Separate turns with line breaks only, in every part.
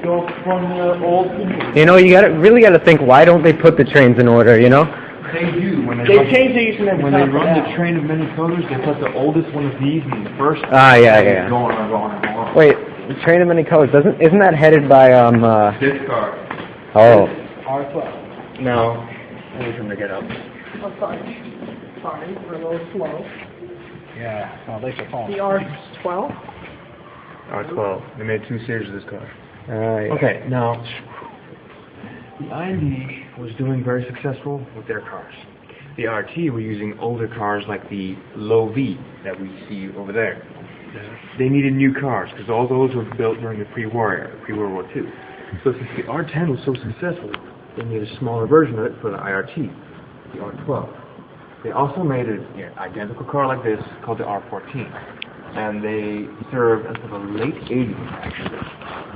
go from the old to new.
You know, really gotta think, why don't they put the trains in order, you know?
They do. When
They change the use
when they run the train of many colors, they put the oldest one of these in the first.
Yeah.
Going on.
Wait, the train of many colors, isn't that headed by,
This car.
Oh.
R12.
No. I need him to get up.
Oh, sorry. Sorry, we're a little slow.
Yeah, well, they should fall.
The R12?
R12. They made 2 series of this car.
Yeah.
Okay, now, the IND was doing very successful with their cars. The RT were using older cars like the Low V that we see over there. They needed new cars because all those were built during the pre-war era, pre-World War II. So since the R10 was so successful, they made a smaller version of it for the IRT, the R12. They also made an identical car like this called the R14. And they served until the late 80s, actually.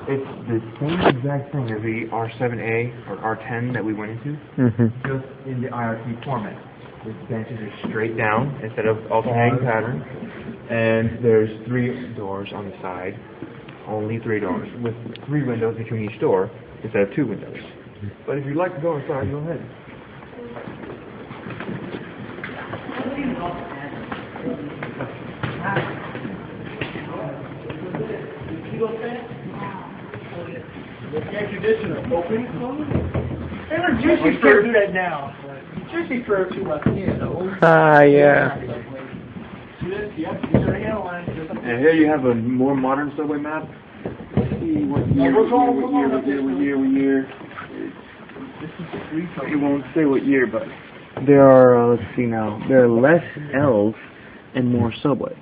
It's the same exact thing as the R7A or R10 that we went into, just in the IRT format. The benches are straight down instead of alternating pattern, and there's 3 doors on the side, only 3 doors, with 3 windows between each door instead of 2 windows. But if you'd like to go inside, go ahead.
Air conditioner open. They were juicy for do that now. Juicy for 2 months.
Yeah.
And here you have a more modern subway map. Let's see what year. It won't say what year, but there are, let's see now, there are less L's and more subway.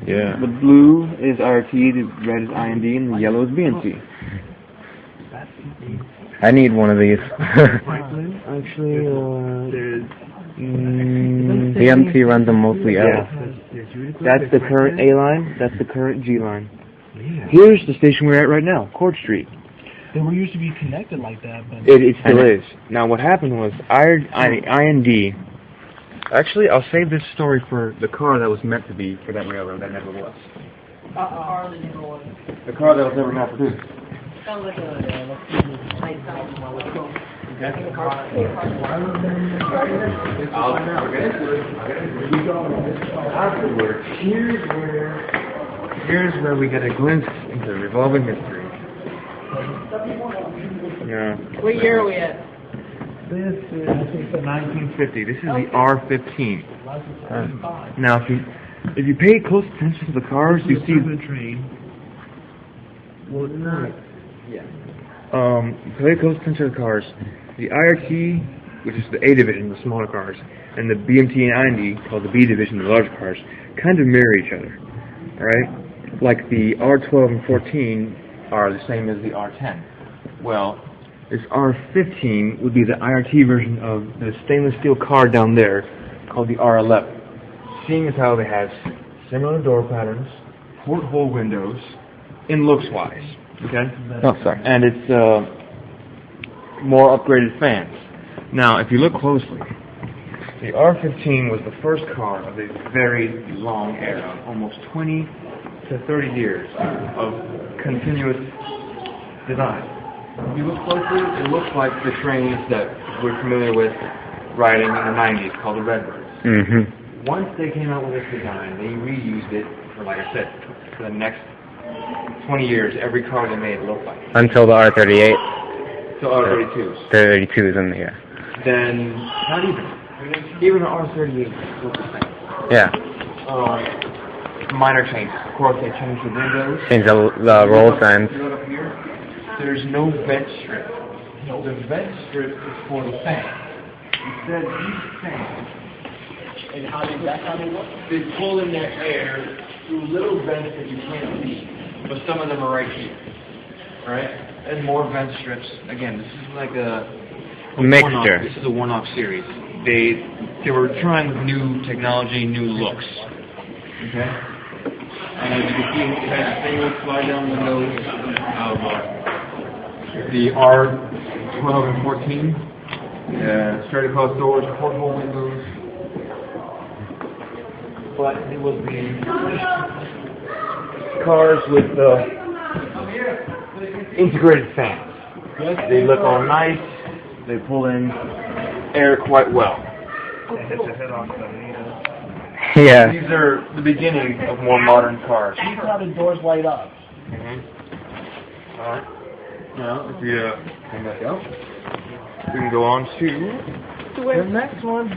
Yeah.
The blue is RT, the red is IND, and the yellow is BNT.
I need one of these.
Actually,
BMT runs them mostly L.
That's the current A line, that's the current G line. Here's the station we're at right now, Court Street.
They were used to be connected like that, but...
It still is. Now what happened was, IND... Actually, I'll save this story for the car that was meant to be for that railroad that never was. The car that was never meant to be.
Sounds like a nice sound.
Afterwards, here's where we get a glimpse into revolving history. Yeah.
What year are we at?
This is 1950. This is the R15. Now, if you pay close attention to the cars, you see the train. Pay close attention to the cars. The IRT, which is the A division, the smaller cars, and the BMT and IND, called the B division, the larger cars, kind of mirror each other. Alright? Like the R12 and 14 are the same as the R10. Well, this R15 would be the IRT version of the stainless steel car down there called the R11. Seeing as how they have similar door patterns, porthole windows, in looks-wise. Okay?
Oh, sorry.
And it's more upgraded fans. Now, if you look closely, the R15 was the first car of a very long era, almost 20 to 30 years of continuous design. If you look closely, it looks like the trains that we're familiar with riding in the 90s, called the Redbirds. Once they came out with this design, they reused it for, like I said, for the next 20 years, every car they made looked like it.
Until the R38.
So R32s.
The 32s in the
Then, not even the R38 looked the same.
Yeah.
Minor changes. Of course, they changed the windows.
Change the roll signs.
Up here, there's no vent strip. The vent strip is for the fan. Instead, these fans,
And that's how they work?
they pull in their air through little vents that you can't see, but some of them are right here. Alright? And more vent strips. Again, this is like a
mixture.
This is a one-off series. They were trying with new technology, new looks. Okay? And as you can see, it has single slide-down windows of the R12 and 14. Straight across doors, porthole windows. But it was the cars with the integrated fans. They look all nice. They pull in air quite well.
Yeah.
These are the beginning of more modern cars.
See how the doors light up.
Alright. Now, if we hang back out, we can go on to the next one.